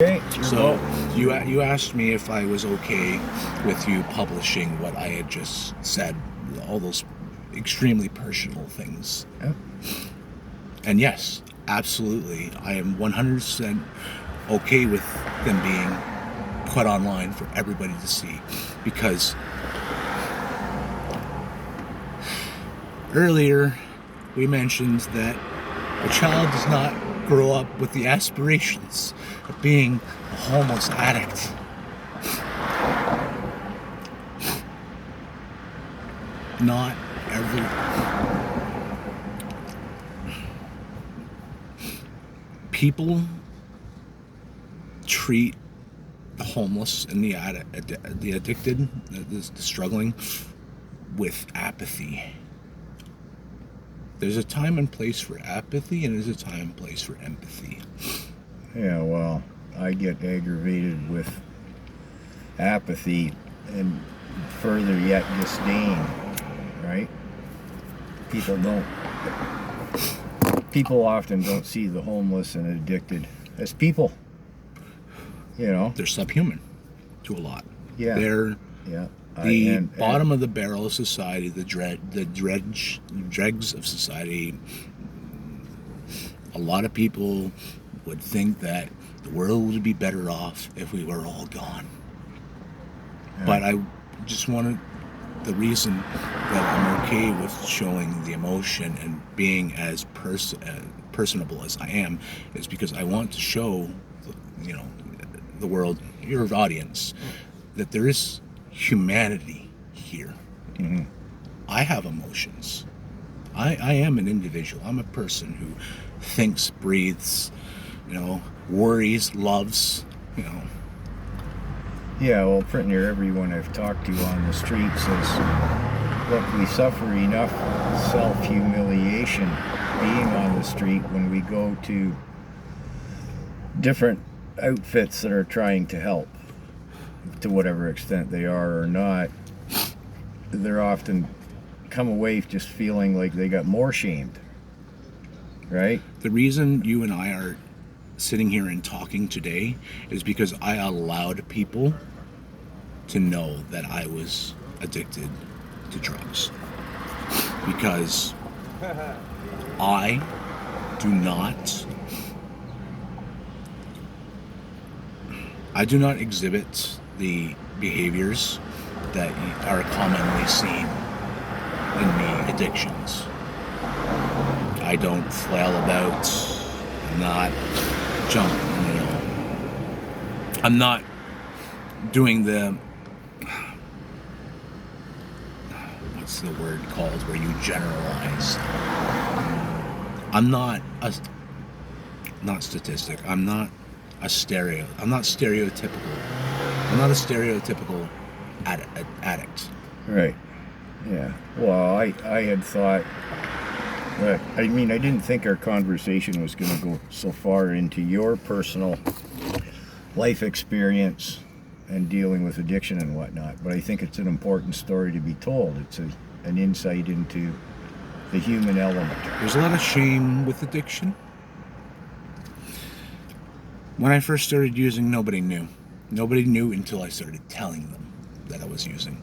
Okay, So you asked me if I was okay with you publishing what I had just said, all those extremely personal things. yeah. And yes, absolutely, I am 100% okay with them being put online for everybody to see. Because earlier we mentioned that a child does not grow up with the aspirations of being a homeless addict. Not every people treat the homeless and the addicted, the struggling, with apathy. There's a time and place for apathy, and there's a time and place for empathy. Yeah, well, I get aggravated with apathy and further yet disdain, right? People often don't see the homeless and addicted as people, you know? They're subhuman to a lot. Yeah. They're Yeah. the bottom of the barrel of society, the dregs of society. A lot of people would think that the world would be better off if we were all gone. Yeah. But I just wanted the reason that I'm okay with showing the emotion and being as personable as I am is because I want to show, the world, your audience, that there is humanity here. Mm-hmm. I have emotions. I am an individual. I'm a person who thinks, breathes, worries, loves, Yeah, well, pretty near everyone I've talked to on the street says, look, we suffer enough self-humiliation being on the street when we go to different outfits that are trying to help, to whatever extent they are or not. They're often come away just feeling like they got more shamed, right? The reason you and I are sitting here and talking today is because I allowed people to know that I was addicted to drugs. Because I do not exhibit the behaviors that are commonly seen in the addictions. I don't flail about. I'm not jumping, I'm not doing the, what's the word called, where you generalize. I'm not not statistic. I'm not stereotypical. I'm not a stereotypical addict. Right. Yeah. Well, I had thought that, I didn't think our conversation was going to go so far into your personal life experience and dealing with addiction and whatnot, but I think it's an important story to be told. It's an insight into the human element. There's a lot of shame with addiction. When I first started using, nobody knew. Nobody knew until I started telling them that I was using.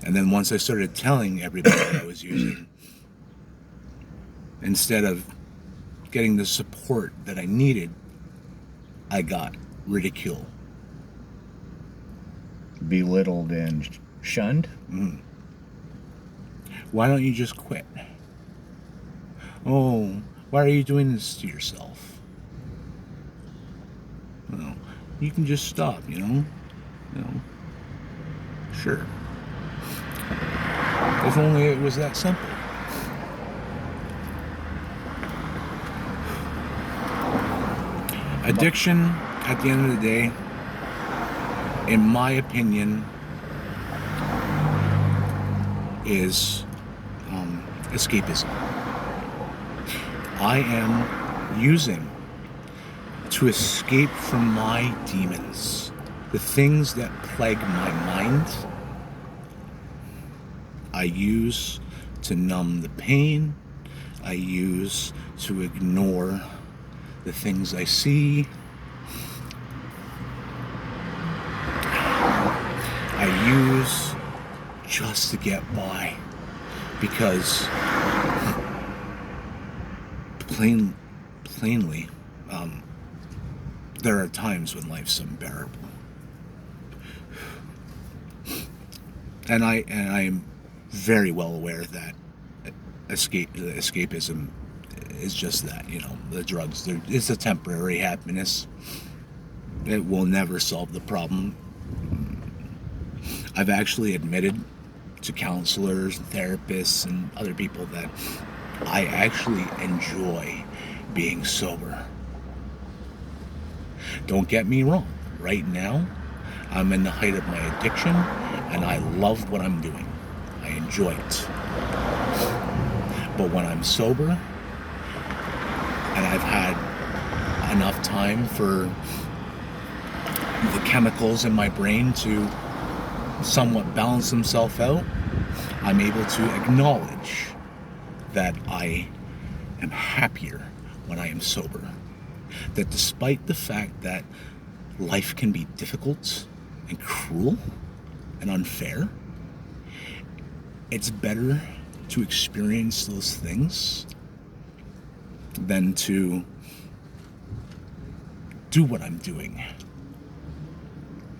And then once I started telling everybody that I was using, instead of getting the support that I needed, I got ridicule. Belittled and shunned? Mm. Why don't you just quit? Oh, why are you doing this to yourself? Well, you can just stop, Sure. If only it was that simple. Addiction, at the end of the day, in my opinion, is escapism. I am using to escape from my demons, the things that plague my mind. I use to numb the pain. I use to ignore the things I see. just to get by, because plainly, there are times when life's unbearable, and I'm very well aware that escapism is just that. The drugs. It's a temporary happiness. It will never solve the problem. I've actually admitted to counselors and therapists and other people that I actually enjoy being sober. Don't get me wrong. Right now, I'm in the height of my addiction, and I love what I'm doing. I enjoy it. But when I'm sober, and I've had enough time for the chemicals in my brain to somewhat balance themselves out, I'm able to acknowledge that I am happier when I am sober. That despite the fact that life can be difficult and cruel and unfair, it's better to experience those things than to do what I'm doing.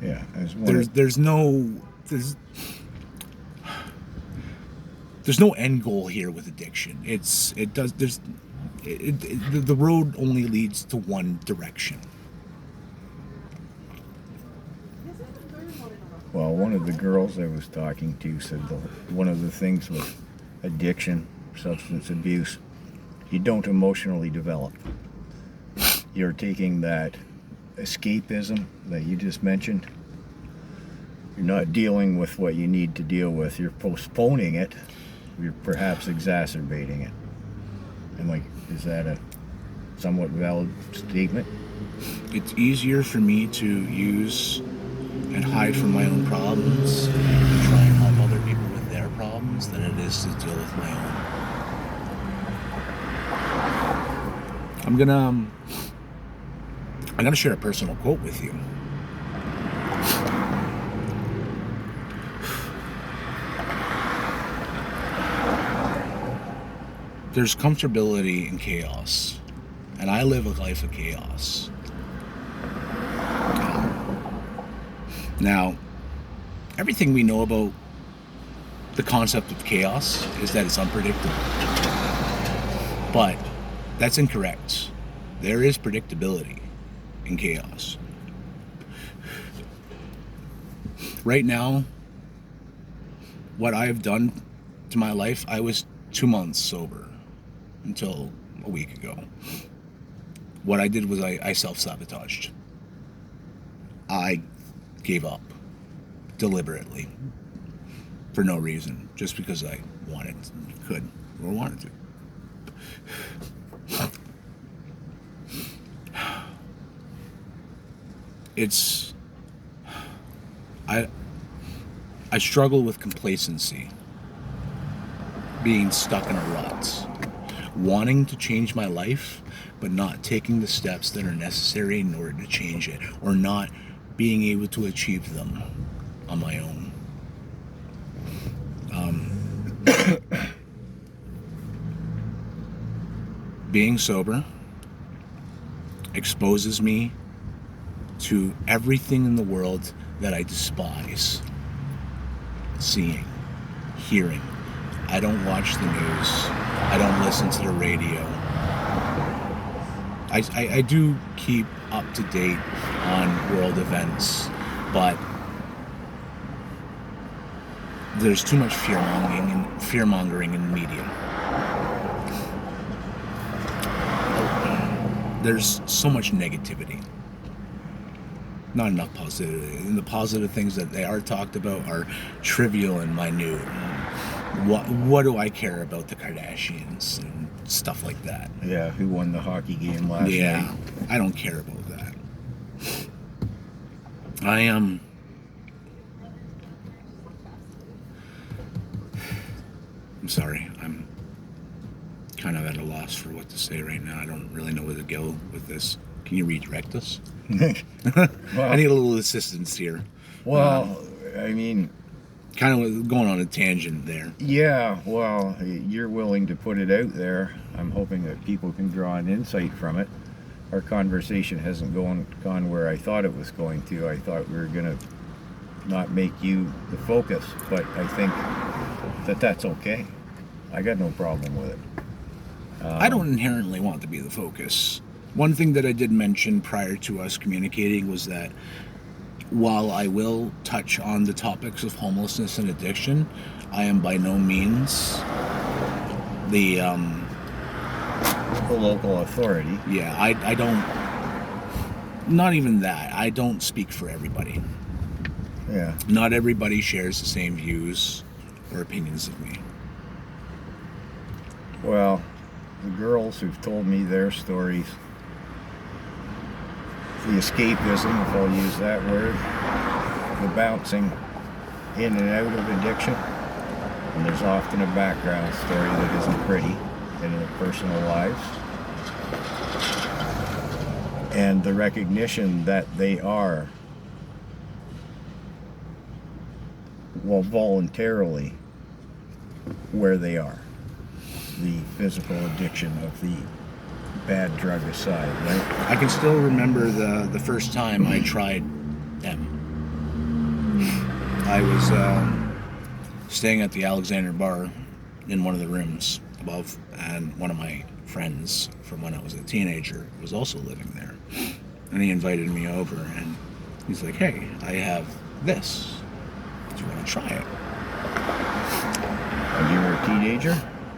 Yeah, there's no end goal here with addiction. The road only leads to one direction. Well, one of the girls I was talking to said one of the things with addiction, substance abuse, you don't emotionally develop. You're taking that escapism that you just mentioned. You're not dealing with what you need to deal with. You're postponing it. You're perhaps exacerbating it. And is that a somewhat valid statement? It's easier for me to use and hide from my own problems and try and help other people with their problems than it is to deal with my own. I'm gonna share a personal quote with you. There's comfortability in chaos, and I live a life of chaos. Now, everything we know about the concept of chaos is that it's unpredictable. But that's incorrect. There is predictability in chaos. Right now, what I've done to my life, I was 2 months sober until a week ago. What I did was I self-sabotaged. I gave up deliberately for no reason, just because I could or wanted to. I struggle with complacency, being stuck in a rut, wanting to change my life, but not taking the steps that are necessary in order to change it, or not being able to achieve them on my own. Being sober exposes me to everything in the world that I despise. Seeing, hearing. I don't watch the news. I don't listen to the radio. I do keep up to date on world events, but there's too much fear-mongering in the media. There's so much negativity. Not enough positivity. And the positive things that they are talked about are trivial and minute. What do I care about the Kardashians and stuff like that? Yeah, who won the hockey game last night? Yeah, I don't care about that. I'm sorry. I'm kind of at a loss for what to say right now. I don't really know where to go with this. Can you redirect us? Well, I need a little assistance here. Well, I mean, kind of going on a tangent there. Yeah, well, you're willing to put it out there. I'm hoping that people can draw an insight from it. Our conversation hasn't gone where I thought it was going to. I thought we were going to not make you the focus, but I think that that's okay. I got no problem with it. I don't inherently want to be the focus. One thing that I did mention prior to us communicating was that while I will touch on the topics of homelessness and addiction, I am by no means the local authority. Yeah, I don't. Not even that. I don't speak for everybody. Yeah. Not everybody shares the same views or opinions of me. Well, the girls who've told me their stories, the escapism, if I'll use that word, the bouncing in and out of addiction, and there's often a background story that isn't pretty in their personal lives, and the recognition that they are, well, voluntarily where they are. The physical addiction of the bad drug aside, right? I can still remember the first time I tried M. I was staying at the Alexander Bar in one of the rooms above, and one of my friends from when I was a teenager was also living there. And he invited me over, and he's like, "Hey, I have this. Do you want to try it?" And you were a teenager?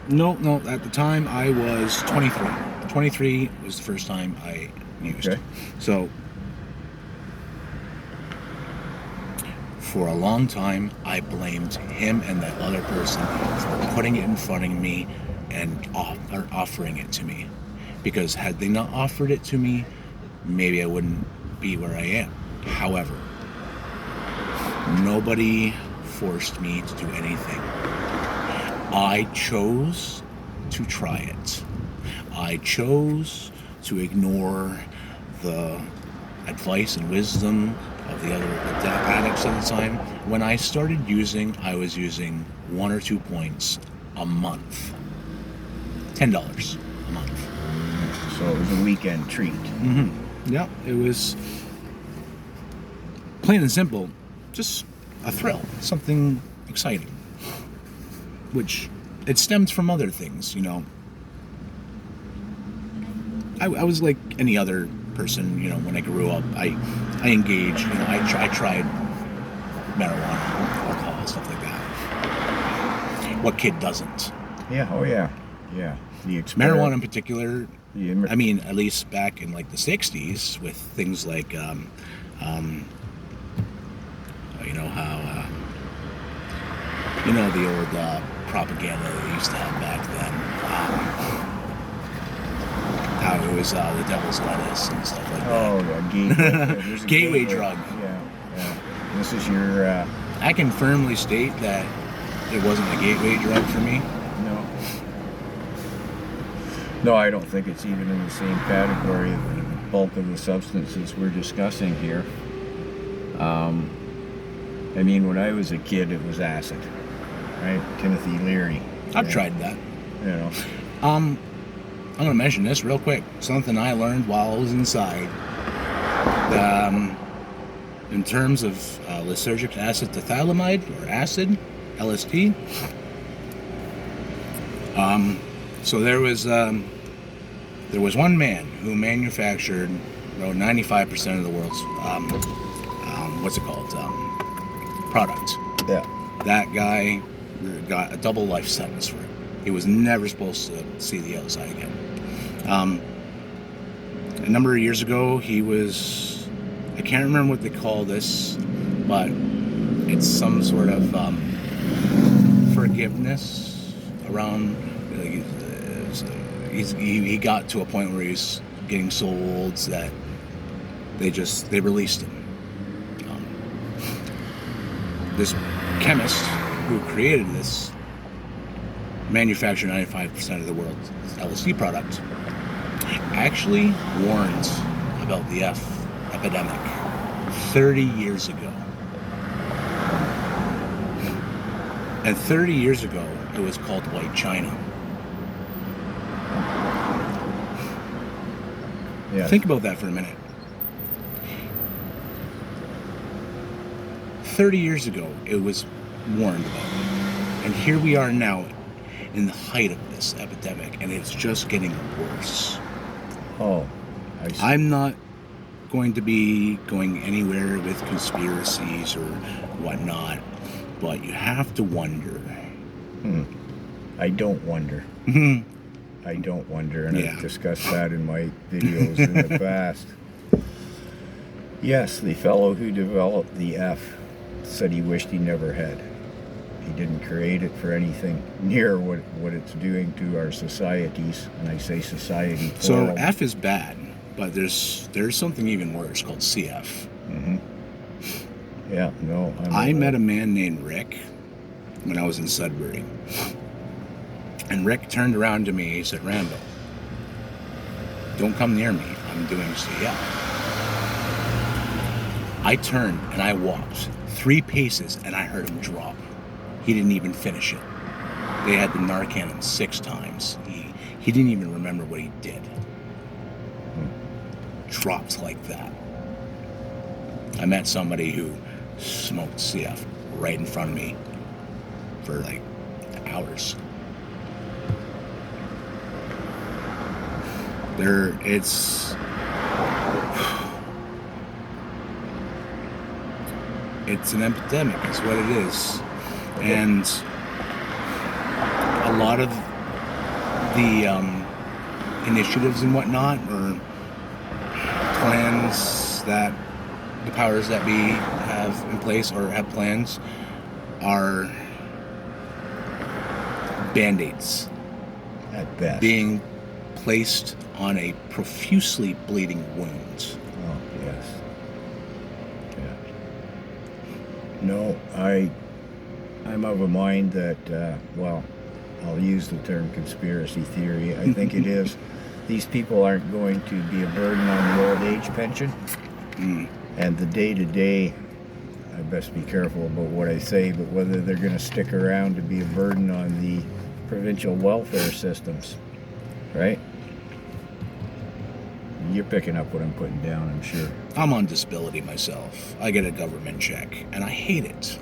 No, at the time I was 23. 23 was the first time I used. Okay. So, for a long time, I blamed him and that other person for putting it in front of me and offering it to me. Because had they not offered it to me, maybe I wouldn't be where I am. However, nobody forced me to do anything. I chose to try it. I chose to ignore the advice and wisdom of the other addicts at the time. When I started using, I was using 1 or 2 points a month. $10 a month. So it was a weekend treat. Mm-hmm. Yeah, it was plain and simple, just a thrill, something exciting. Which it stemmed from other things, you know. I was like any other person, you know. When I grew up, I engaged, you know. I tried marijuana, alcohol, stuff like that. What kid doesn't? Yeah. Oh yeah. Yeah. The Marijuana in particular. Yeah. I mean, at least back in like the '60s, with things like, you know how, you know, the old propaganda they used to have back then. How it was the devil's lettuce and stuff like that. Oh, yeah, gateway. There's a Gateway drug. Yeah. This is your. I can firmly state that it wasn't a gateway drug for me. No. No, I don't think it's even in the same category of the bulk of the substances we're discussing here. I mean, when I was a kid, it was acid, right? Timothy Leary. I've tried that. You know. I'm going to mention this real quick. Something I learned while I was inside. In terms of lysergic acid tethylamide, or acid, LSD. So there was one man who manufactured about 95% of the world's product. Yeah. That guy got a double life sentence for it. He was never supposed to see the outside again. A number of years ago, he was, I can't remember what they call this, but it's some sort of forgiveness around. He got to a point where he's getting so old that they released him. This chemist who created this manufactured 95% of the world's LSD product actually warned about the epidemic 30 years ago. And 30 years ago, it was called White China. Yes. Think about that for a minute. 30 years ago, it was warned about. And here we are now in the height of this epidemic, and it's just getting worse. Oh, I see. I'm not going to be going anywhere with conspiracies or whatnot, but you have to wonder. I don't wonder. I don't wonder, and Yeah. I've discussed that in my videos in the past. Yes, the fellow who developed the F said he wished he never had. He didn't create it for anything near what it's doing to our societies, and I say society. So plural. F is bad, but there's something even worse called CF. Yeah, no. I met a man named Rick when I was in Sudbury. And Rick turned around to me, he said, "Rambo, don't come near me, I'm doing CF." I turned and I walked 3 paces and I heard him drop. He didn't even finish it. They had the Narcan him 6 times. He didn't even remember what he did. Dropped like that. I met somebody who smoked CF right in front of me for like hours. It's an epidemic, is what it is. And a lot of the initiatives and whatnot, or plans that the powers that be have in place or have plans, are band-aids at best. being placed on a profusely bleeding wound. Oh, yes. Yeah. No, I'm of a mind that, well, I'll use the term conspiracy theory. I think it is. These people aren't going to be a burden on the old age pension. And the day-to-day, I best be careful about what I say, but whether they're going to stick around to be a burden on the provincial welfare systems, right? You're picking up what I'm putting down, I'm sure. I'm on disability myself. I get a government check, and I hate it.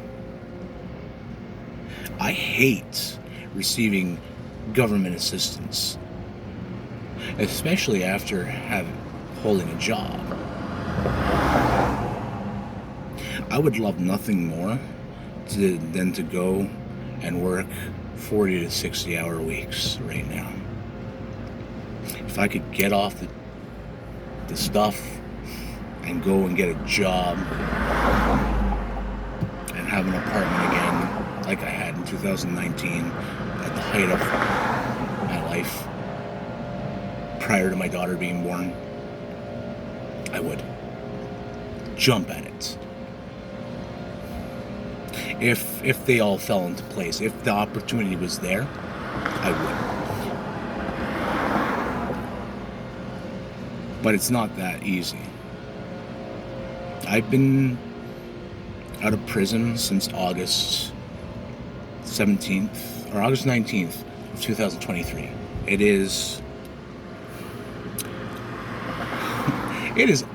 I hate receiving government assistance, especially after holding a job. I would love nothing more than to go and work 40 to 60 hour weeks right now. If I could get off the stuff and go and get a job and have an apartment again like I had in 2019 at the height of my life prior to my daughter being born, I would jump at it. If they all fell into place, if the opportunity was there, I would. But it's not that easy. I've been out of prison since August 17th or August 19th of 2023. It is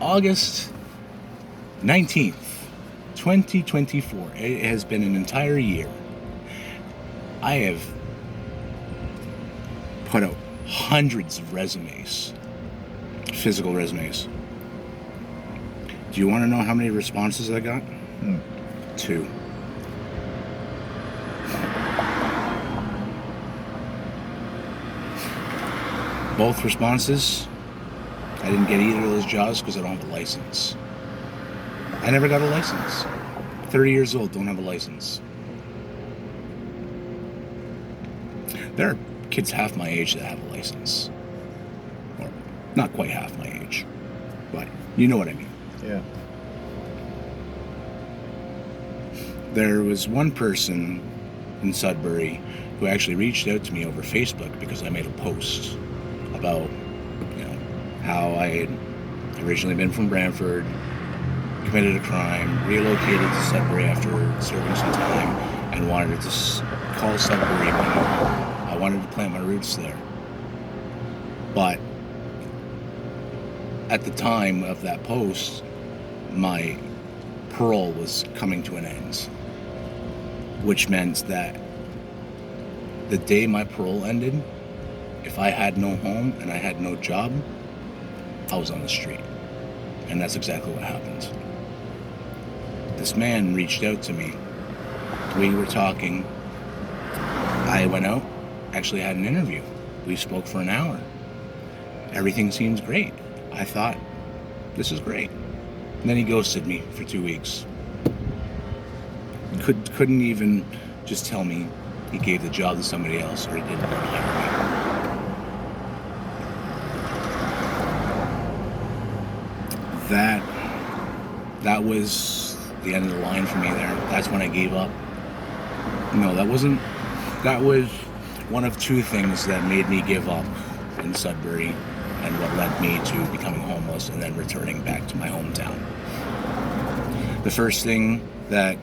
August 19th, 2024. It has been an entire year. I have put out hundreds of resumes, physical resumes. Do you want to know how many responses I got? 2. Both responses, I didn't get either of those jobs because I don't have a license. I never got a license. 30 years old, don't have a license. There are kids half my age that have a license. Or not quite half my age, but you know what I mean. Yeah. There was one person in Sudbury who actually reached out to me over Facebook because I made a post about, how I had originally been from Brantford, committed a crime, relocated to Sudbury after serving some time, and wanted to call Sudbury my home. I wanted to plant my roots there. But at the time of that post, my parole was coming to an end, which meant that the day my parole ended, if I had no home and I had no job, I was on the street. And that's exactly what happened. This man reached out to me. We were talking. I went out, actually had an interview. We spoke for an hour. Everything seems great. I thought, this is great. And then he ghosted me for 2 weeks. Couldn't even just tell me he gave the job to somebody else or he didn't want to hire me. That was the end of the line for me there. That's when I gave up. No, that was one of two things that made me give up in Sudbury and what led me to becoming homeless and then returning back to my hometown. The first thing that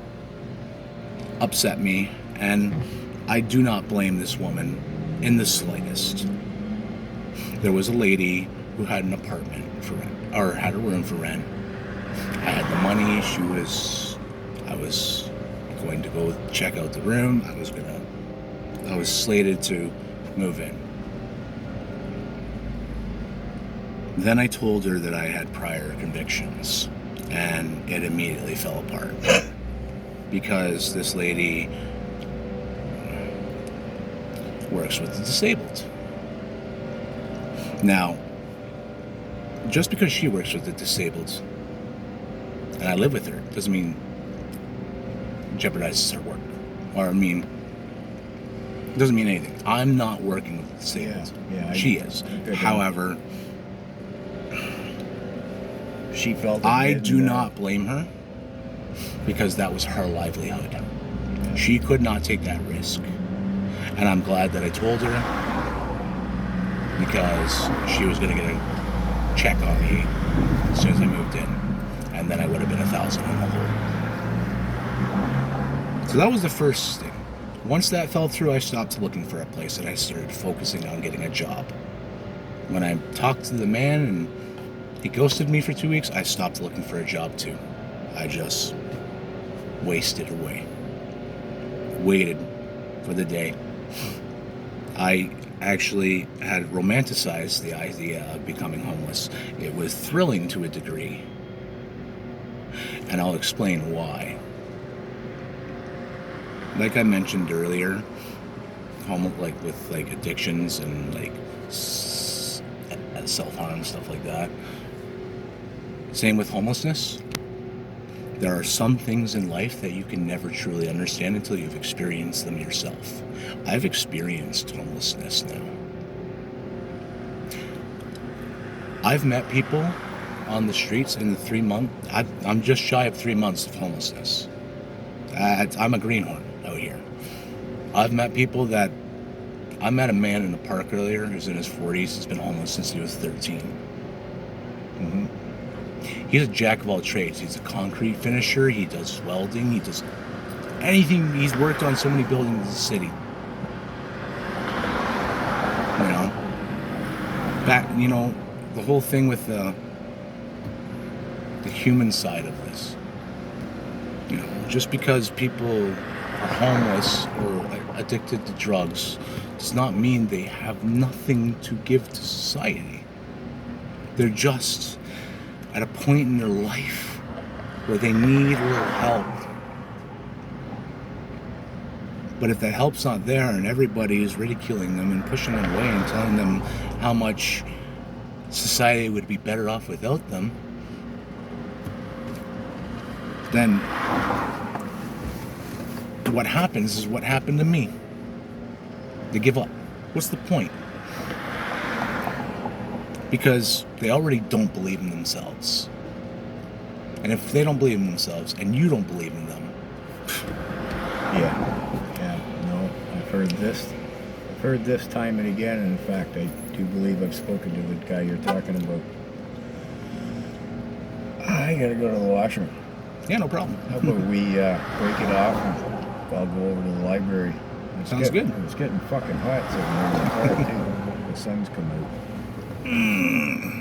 upset me, and I do not blame this woman in the slightest. There was a lady who had an apartment for rent, or had a room for rent. I had the money. I was going to go check out the room. I was slated to move in. Then I told her that I had prior convictions, and it immediately fell apart because this lady works with the disabled. Now, just because she works with the disabled and I live with her doesn't mean jeopardizes her work. Doesn't mean anything. I'm not working with the disabled. She is. However, she felt I do not blame her because that was her livelihood. She could not take that risk. And I'm glad that I told her because she was going to get a check on me as soon as I moved in. And then I would have been 1,000 in the hole. So that was the first thing. Once that fell through, I stopped looking for a place and I started focusing on getting a job. When I talked to the man and he ghosted me for 2 weeks, I stopped looking for a job too. I just wasted away. Waited for the day. I actually had romanticized the idea of becoming homeless. It was thrilling to a degree. And I'll explain why. Like I mentioned earlier, with addictions and self-harm, stuff like that. Same with homelessness. There are some things in life that you can never truly understand until you've experienced them yourself. I've experienced homelessness now. I've met people on the streets in the 3 months. I'm just shy of 3 months of homelessness. I'm a greenhorn out here. I've met people that... I met a man in the park earlier who's in his 40s. He's been homeless since he was 13. Mm-hmm. He's a jack of all trades. He's a concrete finisher. He does welding. He does anything. He's worked on so many buildings in the city. The whole thing with the human side of this. Just because people are homeless or addicted to drugs does not mean they have nothing to give to society. They're just at a point in their life where they need a little help. But if that help's not there and everybody is ridiculing them and pushing them away and telling them how much society would be better off without them, then what happens is what happened to me. They give up. What's the point? Because they already don't believe in themselves. And if they don't believe in themselves and you don't believe in them... I've heard this time and again, and in fact I do believe I've spoken to the guy you're talking about. I gotta go to the washroom. Yeah, no problem. How about we break it off and I'll go over to the library. Sounds good. It's getting fucking hot sitting there in the car too. The sun's coming out.